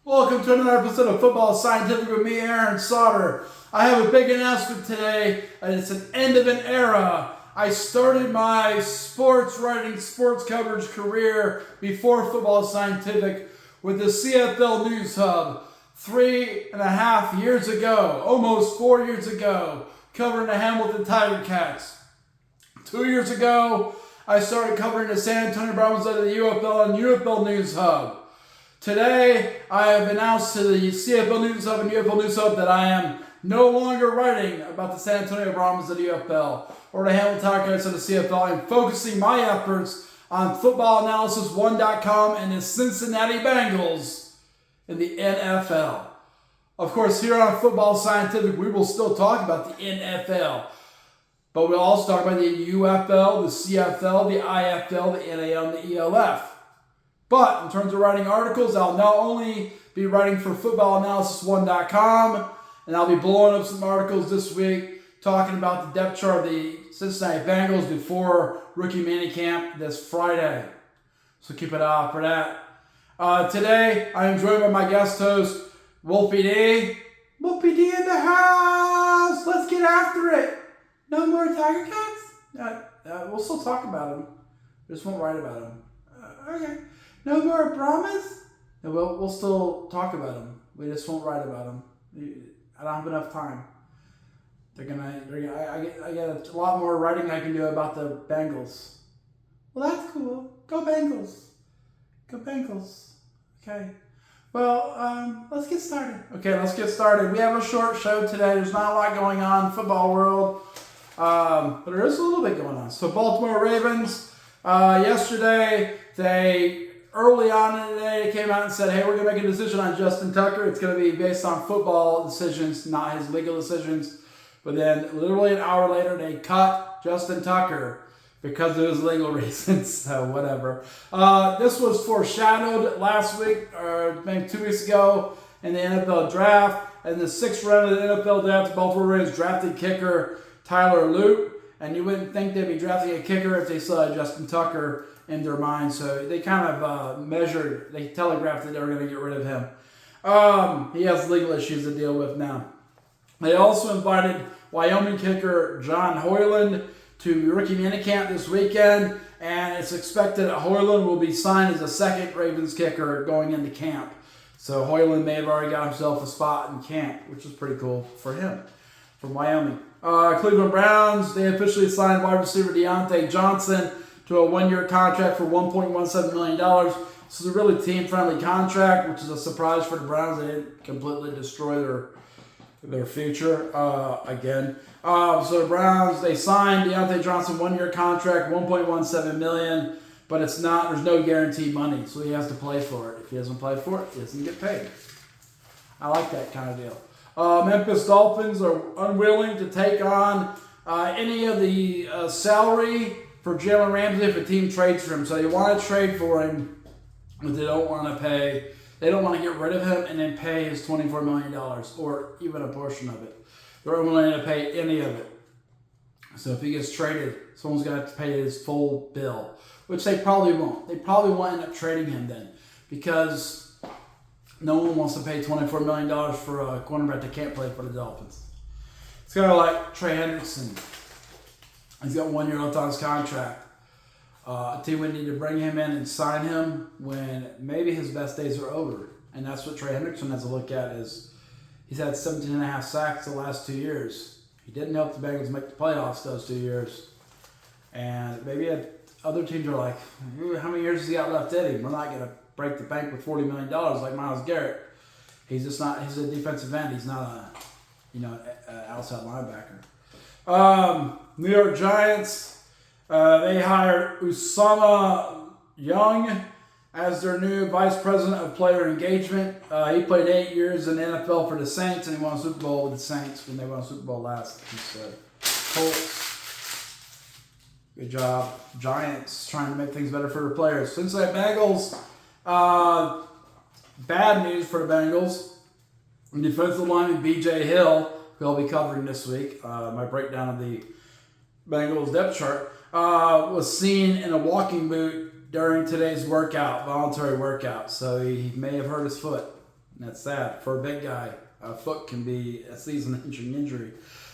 Welcome to another episode of Football Scientific with me, Aaron Sauter. I have a big announcement today, and it's an end of an era. I started my sports writing, sports coverage career before Football Scientific with the CFL News Hub 3.5 years ago, almost 4 years ago, covering the Hamilton Tiger Cats. 2 years ago, I started covering the San Antonio Brahmas of the UFL and UFL News Hub. Today, I have announced to the CFL News Hub and UFL News Hub that I am no longer writing about the San Antonio Brahmas of the UFL or the Hamilton Tiger Cats of the CFL. I'm focusing my efforts on footballanalysis1.com and the Cincinnati Bengals in the NFL. Of course, here on Football Scientific, we will still talk about the NFL. But we'll also talk about the UFL, the CFL, the IFL, the NAL, and the ELF. But in terms of writing articles, I'll not only be writing for footballanalysis1.com, and I'll be blowing up some articles this week talking about the depth chart of the Cincinnati Bengals before rookie minicamp this Friday. So keep an eye out for that. Today, I am joined by my guest host, Wolfie D. Wolfie D in the house! Let's get after it! No more Tiger Cats? We'll still talk about them. We just won't write about them. Okay. No more Brahmas? No, we'll still talk about them. We just won't write about them. I don't have enough time. I get a lot more writing I can do about the Bengals. Well, that's cool. Go Bengals. Go Bengals. Okay. Well, let's get started. Okay, let's get started. We have a short show today. There's not a lot going on in the football world. But there is a little bit going on. So Baltimore Ravens, yesterday, early on in the day, came out and said, hey, we're going to make a decision on Justin Tucker. It's going to be based on football decisions, not his legal decisions. But then literally an hour later, they cut Justin Tucker because of his legal reasons. So whatever. This was foreshadowed last week, or maybe 2 weeks ago, in the NFL draft. In the 6th round of the NFL draft, the Baltimore Ravens drafted kicker Tyler Loop, and you wouldn't think they'd be drafting a kicker if they saw Justin Tucker in their mind. So they kind of they telegraphed that they were going to get rid of him. He has legal issues to deal with now. They also invited Wyoming kicker John Hoyland to rookie minicamp this weekend, and it's expected that Hoyland will be signed as a second Ravens kicker going into camp. So Hoyland may have already got himself a spot in camp, which is pretty cool for him, from Wyoming. Cleveland Browns, they officially signed wide receiver Deontay Johnson to a 1-year contract for $1.17 million. This is a really team-friendly contract, which is a surprise for the Browns. They didn't completely destroy their future again. So the Browns, they signed Deontay Johnson 1-year contract, $1.17 million, but there's no guaranteed money, so he has to play for it. If he doesn't play for it, he doesn't get paid. I like that kind of deal. Memphis Dolphins are unwilling to take on any of the salary for Jalen Ramsey if a team trades for him. So they want to trade for him, but they don't want to pay. They don't want to get rid of him and then pay his $24 million or even a portion of it. They're unwilling to pay any of it. So if he gets traded, someone's going to have to pay his full bill, which they probably won't. They probably won't end up trading him then because no one wants to pay $24 million for a cornerback that can't play for the Dolphins. It's kind of like Trey Hendrickson. He's got 1 year left on his contract. A team would need to bring him in and sign him when maybe his best days are over. And that's what Trey Hendrickson has to look at is he's had 17.5 sacks the last 2 years. He didn't help the Bengals make the playoffs those 2 years. And maybe other teams are like, how many years has he got left in him? We're not going to break the bank with $40 million like Myles Garrett. He's just not. He's a defensive end. He's not an outside linebacker. New York Giants. They hired Usama Young as their new vice president of player engagement. He played 8 years in the NFL for the Saints, and he won a Super Bowl with the Saints when they won a Super Bowl last. Colts. Good job, Giants, trying to make things better for their players. Cincinnati Bengals. Bad news for the Bengals. Defensive lineman B.J. Hill, who I'll be covering this week, my breakdown of the Bengals depth chart, was seen in a walking boot during today's voluntary workout. So he may have hurt his foot. And that's sad for a big guy. A foot can be a season-ending injury.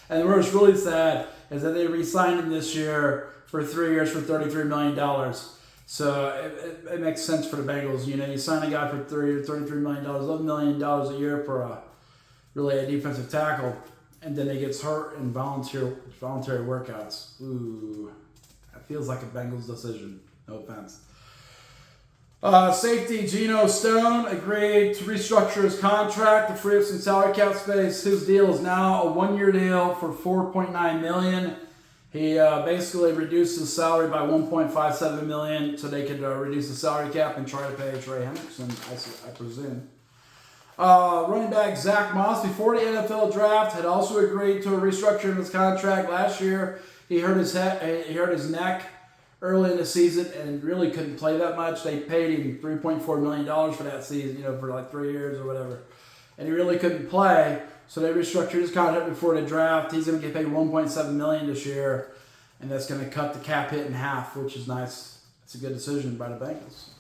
And what's really sad is that they re-signed him this year for 3 years for $33 million. So it makes sense for the Bengals. You know, you sign a guy for $33 million, $11 million a year for a defensive tackle, and then he gets hurt in voluntary workouts. Ooh, that feels like a Bengals decision. No offense. Safety Geno Stone agreed to restructure his contract to free up some salary cap space. His deal is now a 1-year deal for $4.9 million. He basically reduced his salary by $1.57 million so they could reduce the salary cap and try to pay Trey Hendrickson, I presume. Running back Zach Moss, before the NFL draft, had also agreed to a restructuring of his contract. Last year, he hurt his neck early in the season and really couldn't play that much. They paid him $3.4 million for that season, you know, for like 3 years or whatever. And he really couldn't play, so they restructured his contract before the draft. He's going to get paid $1.7 million this year, and that's going to cut the cap hit in half, which is nice. It's a good decision by the Bengals.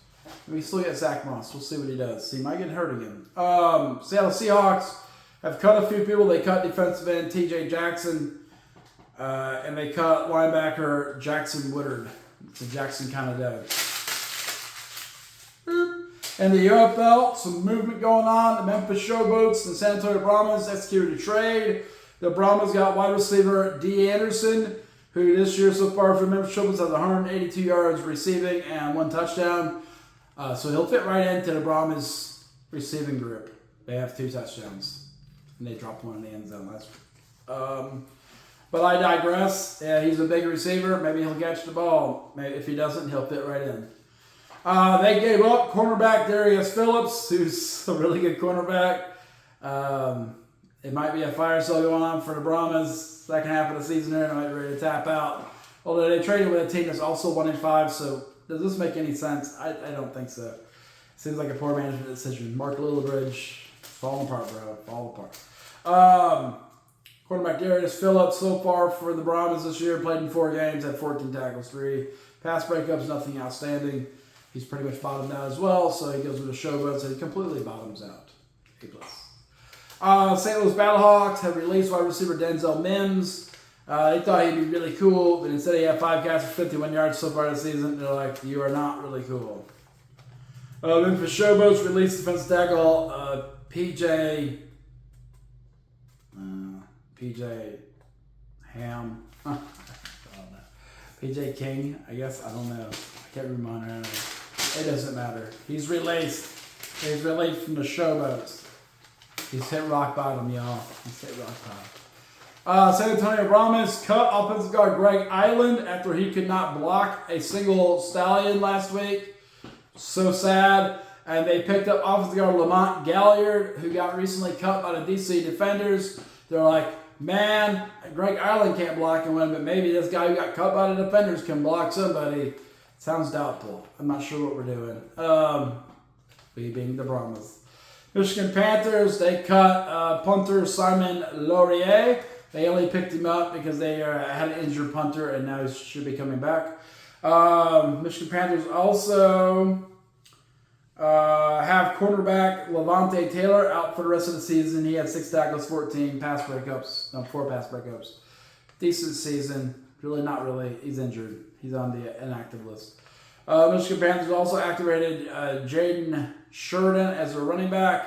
We still get Zach Moss. We'll see what he does. He might get hurt again. Seattle Seahawks have cut a few people. They cut defensive end T.J. Jackson, and they cut linebacker Jackson Woodard. It's a Jackson kind of day. In the UFL, some movement going on. The Memphis Showboats and San Antonio Brahmas executed a trade. The Brahmas got wide receiver D. Anderson, who this year so far for the Memphis Showboats has 182 yards receiving and 1 touchdown. So he'll fit right into the Brahmas receiving group. They have 2 touchdowns, and they dropped 1 in the end zone last week. But I digress. Yeah, he's a big receiver. Maybe he'll catch the ball. Maybe if he doesn't, he'll fit right in. They gave up cornerback Darius Phillips, who's a really good cornerback. It might be a fire sale going on for the Brahmas second half of the season here. They might be ready to tap out. Although they traded with a team that's also 1-5, so does this make any sense? I don't think so. Seems like a poor management decision. Mark Lillibridge, falling apart, bro. Falling apart. Quarterback Darius Phillips, so far for the Brahmas this year, played in 4 games, had 14 tackles, 3 pass breakups, nothing outstanding. He's pretty much bottomed out as well, so he goes with the Showboats and he completely bottoms out. A+. St. Louis Battlehawks have released wide receiver Denzel Mims. They thought he'd be really cool, but instead he had 5 catches for 51 yards so far this season. They're like, you are not really cool. Memphis Showboats released defensive tackle PJ Ham. I don't know. PJ King, I guess. I don't know. I can't remember. It doesn't matter. He's released. He's released from the Showboats. He's hit rock bottom, y'all. He's hit rock bottom. San Antonio Brahmas cut offensive guard Greg Island after he could not block a single stallion last week. So sad. And they picked up offensive guard Lamont Galliard, who got recently cut by the DC Defenders. They're like, man, Greg Island can't block and win, but maybe this guy who got cut by the Defenders can block somebody. Sounds doubtful. I'm not sure what we're doing. We being the Brahmas. Michigan Panthers, they cut punter Simon Laurier. They only picked him up because they had an injured punter, and now he should be coming back. Michigan Panthers also have cornerback Levante Taylor out for the rest of the season. He had 6 tackles, 14 pass breakups. No, 4 pass breakups. Decent season. Really not really. He's injured. He's on the inactive list. Michigan Panthers also activated Jaden Sheridan as a running back.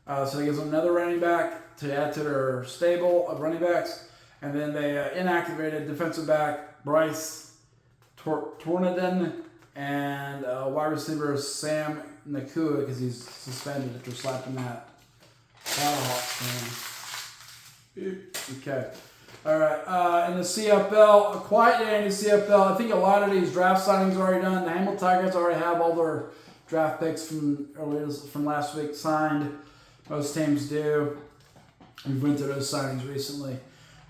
So they gives them another running back to add to their stable of running backs. And then they inactivated defensive back Bryce Tornadon and wide receiver Sam Nakua because he's suspended after slapping that Battlehawks fan. Okay. All right. In the CFL, a quiet day in the CFL. I think a lot of these draft signings are already done. The Hamilton Tigers already have all their draft picks from last week signed. Most teams do. We've went through those signings recently.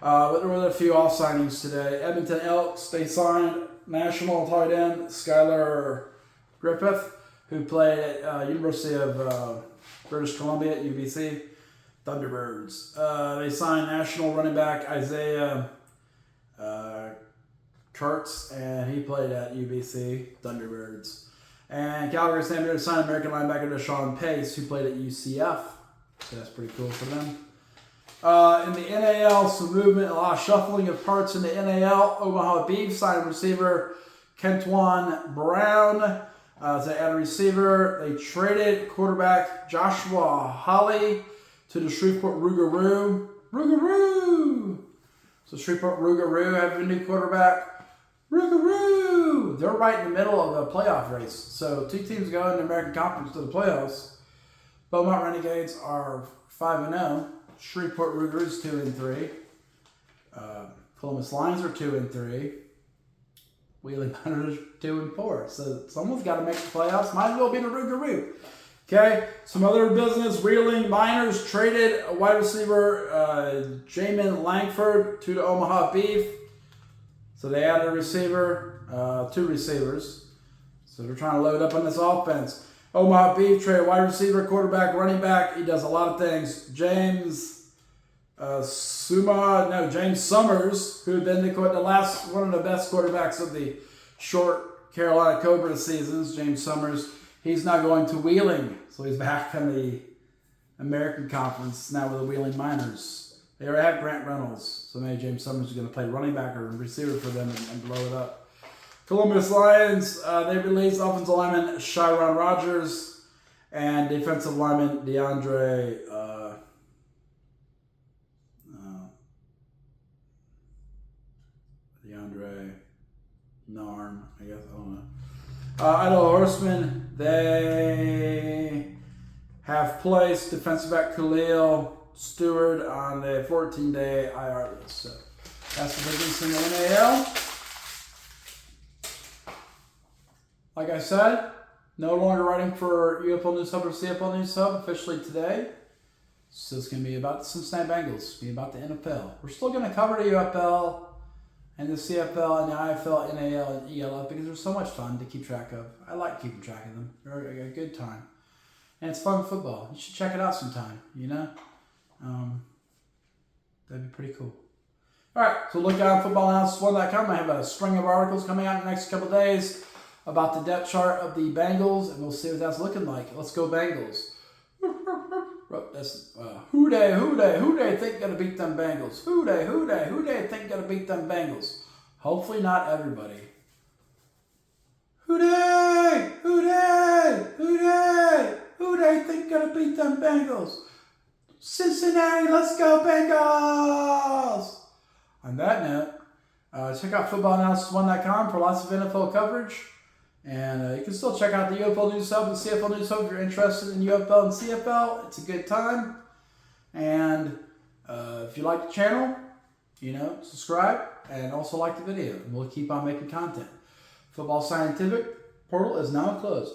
But there were a few off signings today. Edmonton Elks, they signed national tight end Skylar Griffith, who played at University of British Columbia at UBC. Thunderbirds. They signed national running back Isaiah Kurtz, and he played at UBC. Thunderbirds. And Calgary Stampeders signed American linebacker Deshaun Pace, who played at UCF. So that's pretty cool for them. In the NAL, some movement, a lot of shuffling of parts in the NAL. Omaha Beef signed receiver Kentwan Brown. As they added a receiver, they traded quarterback Joshua Holly to the Shreveport Rougarou. Rougarou! So Shreveport Rougarou have a new quarterback. Rougarou! They're right in the middle of a playoff race. So two teams go in the American Conference to the playoffs. Beaumont Renegades are 5-0. Shreveport Rougarous 2-3. Columbus Lions are 2-3. Wheeling Miners 2-4. So someone's got to make the playoffs. Might as well be the Rougarou. Okay, some other business. Wheeling Miners traded a wide receiver, Jamin Langford, to the Omaha Beef. So they added a receiver, 2 receivers. So they're trying to load up on this offense. Omaha Beef traded wide receiver, quarterback, running back. He does a lot of things. James Summers, who had been one of the best quarterbacks of the short Carolina Cobra seasons. James Summers, he's now going to Wheeling, so he's back in the American Conference now with the Wheeling Miners. They already have Grant Reynolds, so maybe James Summers is going to play running back or receiver for them and blow it up. Columbus Lions, they released offensive lineman Chiron Rogers and defensive lineman DeAndre Narn, I guess. I don't know. Idaho Horsemen, they have placed defensive back Khalil Stewart on the 14-day IR list. So that's the business in the NAL. Like I said, no longer writing for UFL News Hub or CFL News Hub officially today. So it's going to be about the Cincinnati Bengals, be about the NFL. We're still going to cover the UFL and the CFL and the IFL, NAL, and ELF because they're so much fun to keep track of. I like keeping track of them. They're a good time. And it's fun football. You should check it out sometime, you know? That'd be pretty cool. All right, so look out on footballanalysis1.com. I have a string of articles coming out in the next couple of days about the depth chart of the Bengals, and we'll see what that's looking like. Let's go Bengals. That's who they think gonna beat them Bengals? Who they think gonna beat them Bengals? Hopefully not everybody. Who they think gonna beat them Bengals? Cincinnati, let's go Bengals! On that note, check out footballanalysis1.com for lots of NFL coverage. And you can still check out the UFL News Hub and CFL News Hub if you're interested in UFL and CFL. It's a good time. And if you like the channel, subscribe and also like the video. And we'll keep on making content. Football Scientific portal is now closed.